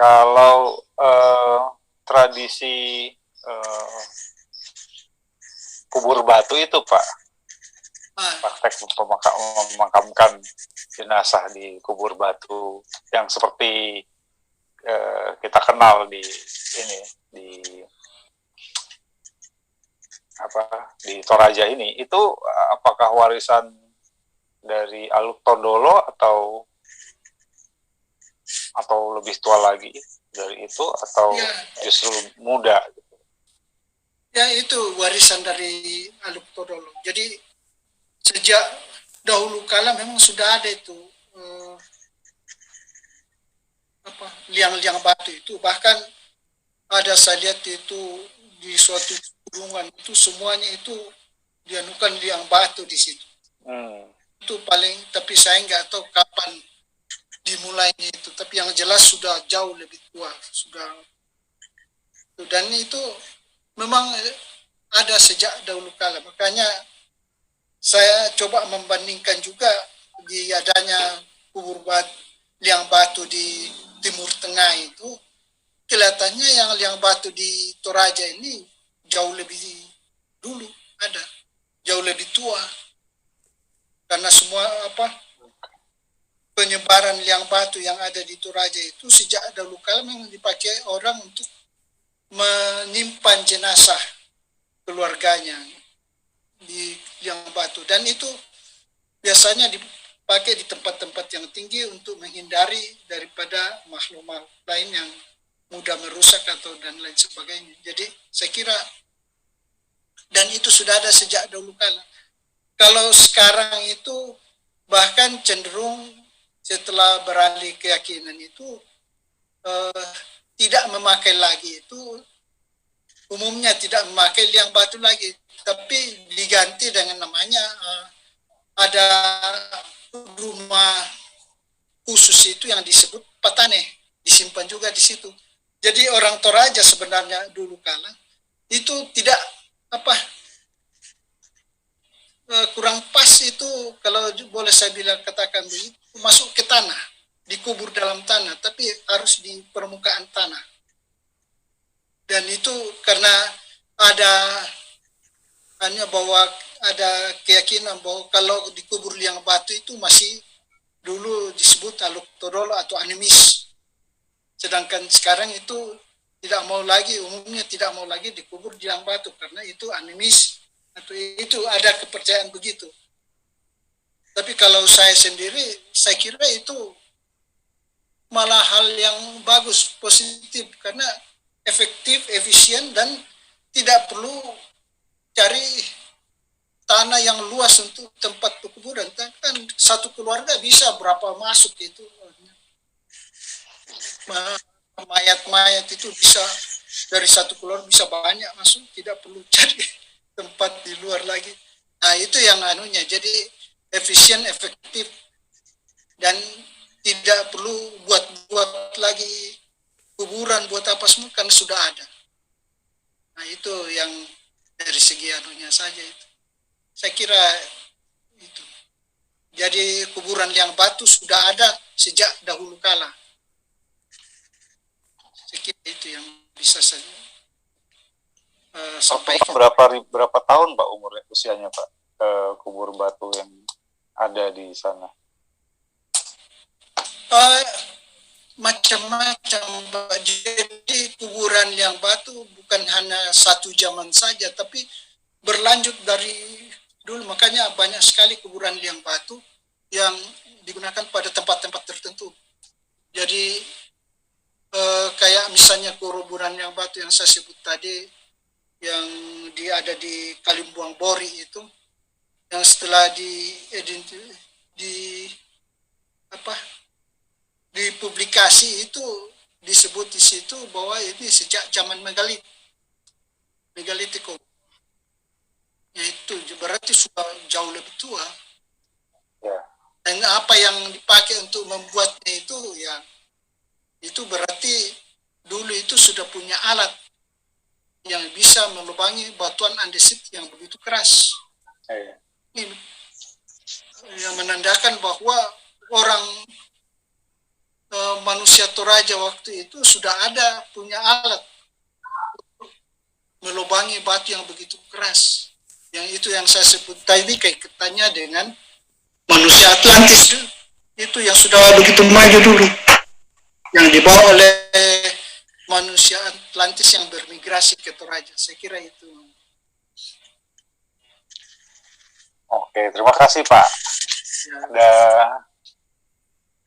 Kalau tradisi kubur batu itu, Pak, praktek memakamkan jenazah di kubur batu yang seperti kita kenal di ini, di Toraja ini, itu apakah warisan dari Aluk Todolo atau lebih tua lagi dari itu, atau ya, justru muda? Ya, itu warisan dari Aluk Todolo. Jadi sejak dahulu kala memang sudah ada itu liang-liang batu itu. Bahkan ada saya lihat itu di suatu gunungan itu semuanya itu dianukan liang batu di situ. Itu paling, tapi saya nggak tahu kapan dimulainya itu. Tapi yang jelas sudah jauh lebih tua, sudah. Dan itu memang ada sejak dahulu kala. Makanya saya coba membandingkan juga di adanya kubur batu, liang batu di Timur Tengah itu, kelihatannya yang liang batu di Toraja ini jauh lebih dulu ada, jauh lebih tua. Karena semua penyebaran liang batu yang ada di Toraja itu sejak dahulu kala memang dipakai orang untuk menyimpan jenazah keluarganya di liang batu, dan itu biasanya dipakai di tempat-tempat yang tinggi untuk menghindari daripada makhluk-makhluk lain yang mudah merusak atau dan lain sebagainya. Jadi saya kira, dan itu sudah ada sejak dahulu kala. Kalau sekarang itu bahkan cenderung setelah beralih keyakinan itu tidak memakai lagi itu, umumnya tidak memakai liang batu lagi, tapi diganti dengan namanya ada rumah khusus itu yang disebut patane, disimpan juga di situ. Jadi orang Toraja sebenarnya dulu kala itu tidak kurang pas itu, kalau boleh saya bilang katakan begitu, masuk ke tanah, dikubur dalam tanah, tapi harus di permukaan tanah. Dan itu karena bahwa ada keyakinan bahwa kalau dikubur liang batu itu masih dulu disebut Aluk Todolo atau animis. Sedangkan sekarang itu umumnya tidak mau lagi dikubur di liang batu karena itu animis, atau itu ada kepercayaan begitu. Tapi kalau saya sendiri, saya kira itu malah hal yang bagus, positif, karena efektif, efisien, dan tidak perlu cari tanah yang luas untuk tempat pekuburan. Kan satu keluarga bisa berapa masuk itu. Mayat-mayat itu bisa dari satu keluarga bisa banyak masuk, tidak perlu cari tempat di luar lagi. Nah, itu yang jadi efisien, efektif, dan tidak perlu buat lagi kuburan buat apa semua, kan sudah ada. Nah, itu yang dari segi saja itu. Saya kira itu. Jadi kuburan liang batu sudah ada sejak dahulu kala. Saya kira itu yang bisa saya sampaikan. Berapa tahun Pak umurnya, usianya Pak, kubur batu yang ada di sana? Macam-macam. Jadi kuburan liang batu bukan hanya satu zaman saja, tapi berlanjut dari dulu. Makanya banyak sekali kuburan liang batu yang digunakan pada tempat-tempat tertentu. Jadi kayak misalnya kuburan liang batu yang saya sebut tadi, yang ada di Kalimbuang Bori itu, yang setelah dipublikasi itu disebut di situ bahwa ini sejak zaman megalitikum. Yaitu berarti sudah jauh lebih tua. Dan apa yang dipakai untuk membuatnya itu, ya itu berarti dulu itu sudah punya alat yang bisa melubangi batuan andesit yang begitu keras. Ini yang menandakan bahwa orang manusia Toraja waktu itu sudah ada punya alat melubangi batu yang begitu keras. Yang itu yang saya sebut tadi kaitannya dengan manusia Atlantis itu yang sudah begitu maju dulu, yang dibawa oleh manusia Atlantis yang bermigrasi ke Toraja. Saya kira itu. Oke, terima kasih Pak. Ada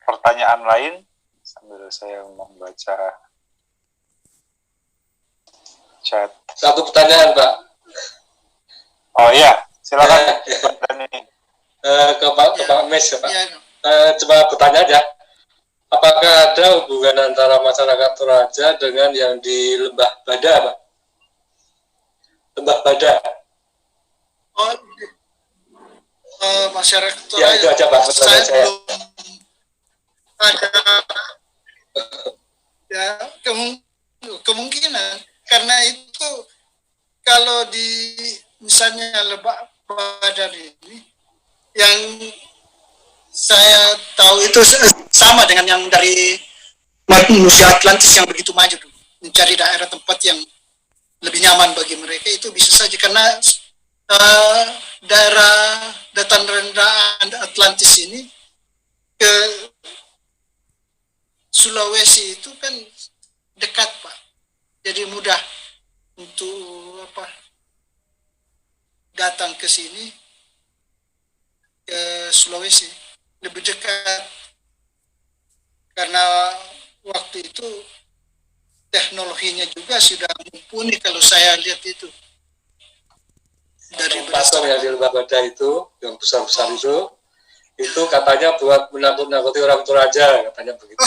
pertanyaan lain sambil saya membaca chat. Satu pertanyaan Pak. Oh iya, silakan Pak Dani. Ke Pak Mes ya Pak. Coba bertanya aja. Apakah ada hubungan antara masyarakat Toraja dengan yang di Lembah Bada Pak? Lembah Bada. Masyarakat Toraja. Ya itu aja Pak. Saya belum ada ya kemungkinan, karena itu kalau di misalnya Lembah Bada ini yang saya tahu itu sama dengan yang dari manusia Atlantis yang begitu maju dulu, mencari daerah tempat yang lebih nyaman bagi mereka. Itu bisa saja karena daerah dataran rendah Atlantis ini ke Sulawesi itu kan dekat Pak, jadi mudah untuk datang ke sini, ke Sulawesi lebih dekat, karena waktu itu teknologinya juga sudah mumpuni kalau saya lihat itu. Dari pasar yang di Lembah Bada itu, yang besar-besar itu katanya buat menakut-nakuti orang Toraja, katanya begitu.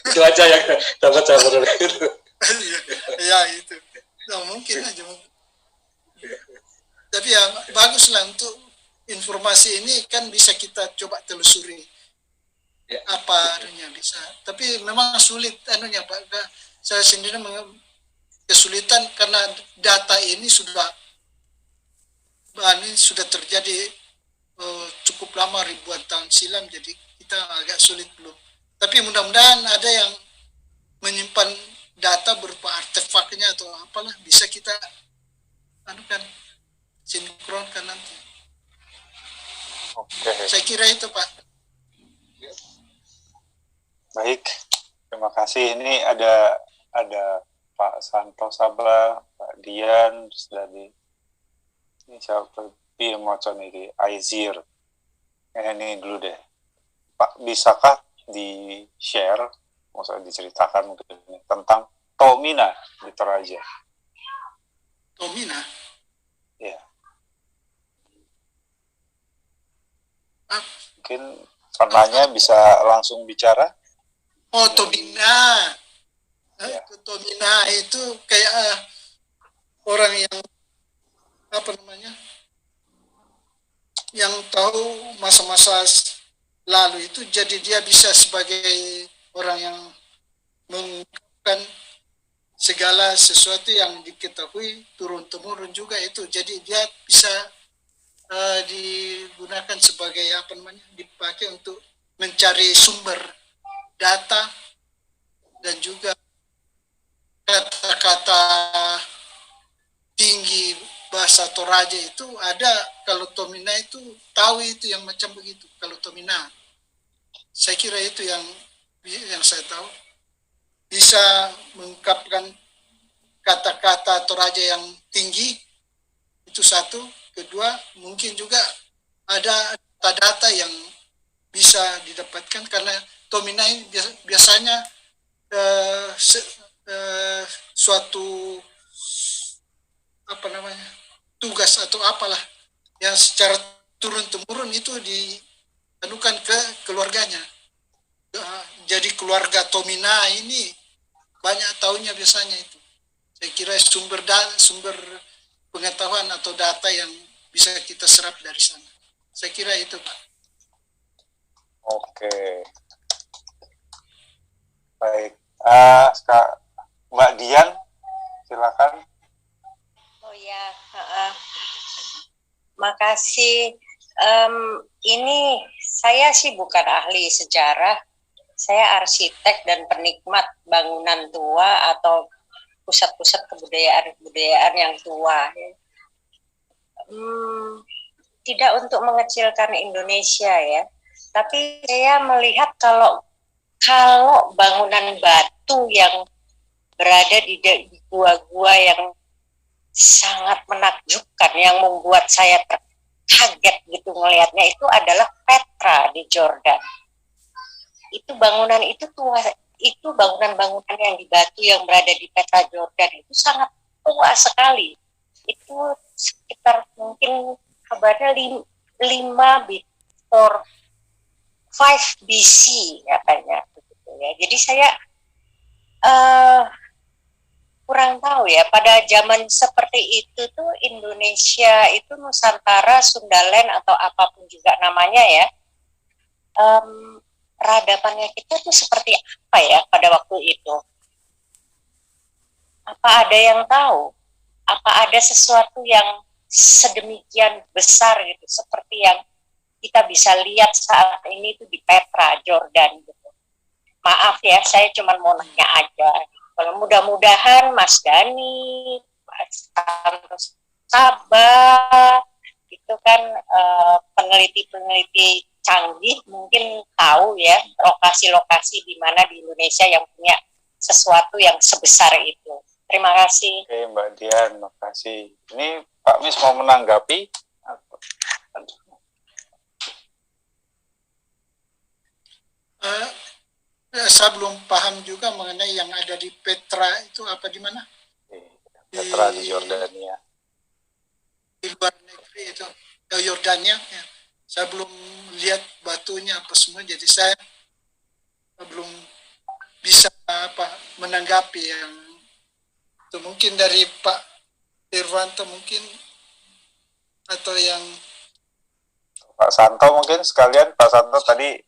Itu aja yang dapat saya peroleh itu. Ya itu, nah, mungkin aja. Tapi ya baguslah untuk informasi ini kan bisa kita coba telusuri apa adanya bisa. Tapi memang sulit anunya Pak. Saya sendiri kesulitan karena data ini sudah terjadi cukup lama, ribuan tahun silam, jadi kita agak sulit belum. Tapi mudah-mudahan ada yang menyimpan data berupa artefaknya atau apalah, bisa kita sinkronkan nanti. Oke. Saya kira itu Pak. Baik, terima kasih. Ini ada Pak Santo Sabla, Pak Dian, terus dari ini siapa? Mocon ini Aizir. Ini dulu deh. Pak, bisakah di-share, maksudnya diceritakan mungkin tentang Tomina di Toraja? Tomina? Ya. Mungkin penanya bisa langsung bicara. Oh, Tomina. Ya. Tomina itu kayak orang yang yang tahu masa-masa lalu itu, jadi dia bisa sebagai orang yang mengungkapkan segala sesuatu yang diketahui turun-temurun juga itu. Jadi dia bisa digunakan sebagai dipakai untuk mencari sumber data dan juga kata-kata tinggi bahasa Toraja itu ada. Kalau Tomina itu tahu itu yang macam begitu. Kalau Tomina, saya kira itu yang saya tahu, bisa mengungkapkan kata-kata Toraja yang tinggi, itu satu. Kedua, mungkin juga ada data-data yang bisa didapatkan karena Tomina ini biasanya suatu tugas atau apalah yang secara turun-temurun itu dianukan ke keluarganya. Jadi keluarga Tomina ini banyak tahunya biasanya itu. Saya kira sumber pengetahuan atau data yang bisa kita serap dari sana. Saya kira itu Pak. Oke. Baik. Mbak Dian, silakan. Oh ya, makasih. Ini saya sih bukan ahli sejarah. Saya arsitek dan penikmat bangunan tua atau pusat-pusat kebudayaan yang tua. Tidak untuk mengecilkan Indonesia ya, tapi saya melihat kalau bangunan batu yang berada di gua-gua yang sangat menakjubkan, yang membuat saya kaget gitu melihatnya, itu adalah Petra di Jordan. Itu bangunan itu tua, itu bangunan-bangunan yang di batu yang berada di Petra Jordan itu sangat tua sekali. Itu sekitar mungkin kabarnya 5 before 5 BC katanya begitu ya. Jadi saya kurang tahu ya, pada zaman seperti itu tuh Indonesia itu Nusantara, Sundaland atau apapun juga namanya ya, peradabannya kita tuh seperti apa ya pada waktu itu? Apa ada yang tahu? Apa ada sesuatu yang sedemikian besar gitu, seperti yang kita bisa lihat saat ini itu di Petra, Jordan gitu. Maaf ya, saya cuma mau nanya aja. Kalau mudah-mudahan Mas Dani, Mas Sabah, itu kan peneliti-peneliti canggih mungkin tahu ya lokasi-lokasi di mana di Indonesia yang punya sesuatu yang sebesar itu. Terima kasih. Oke, Mbak Dian, makasih. Ini Pak Mis mau menanggapi? Saya belum paham juga mengenai yang ada di Petra itu apa di mana? Petra di Yordania. Di luar negeri itu, Yordania. Ya. Saya belum lihat batunya apa semua, jadi saya belum bisa menanggapi yang itu. Mungkin dari Pak Irwanto mungkin, atau yang Pak Santo mungkin sekalian. Pak Santo tadi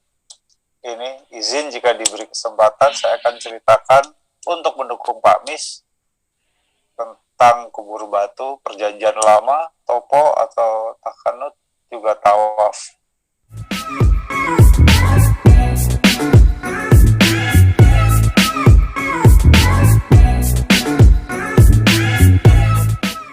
ini izin jika diberi kesempatan saya akan ceritakan untuk mendukung Pak Mis tentang kubur batu, perjanjian lama, topo atau takanut, juga tawaf.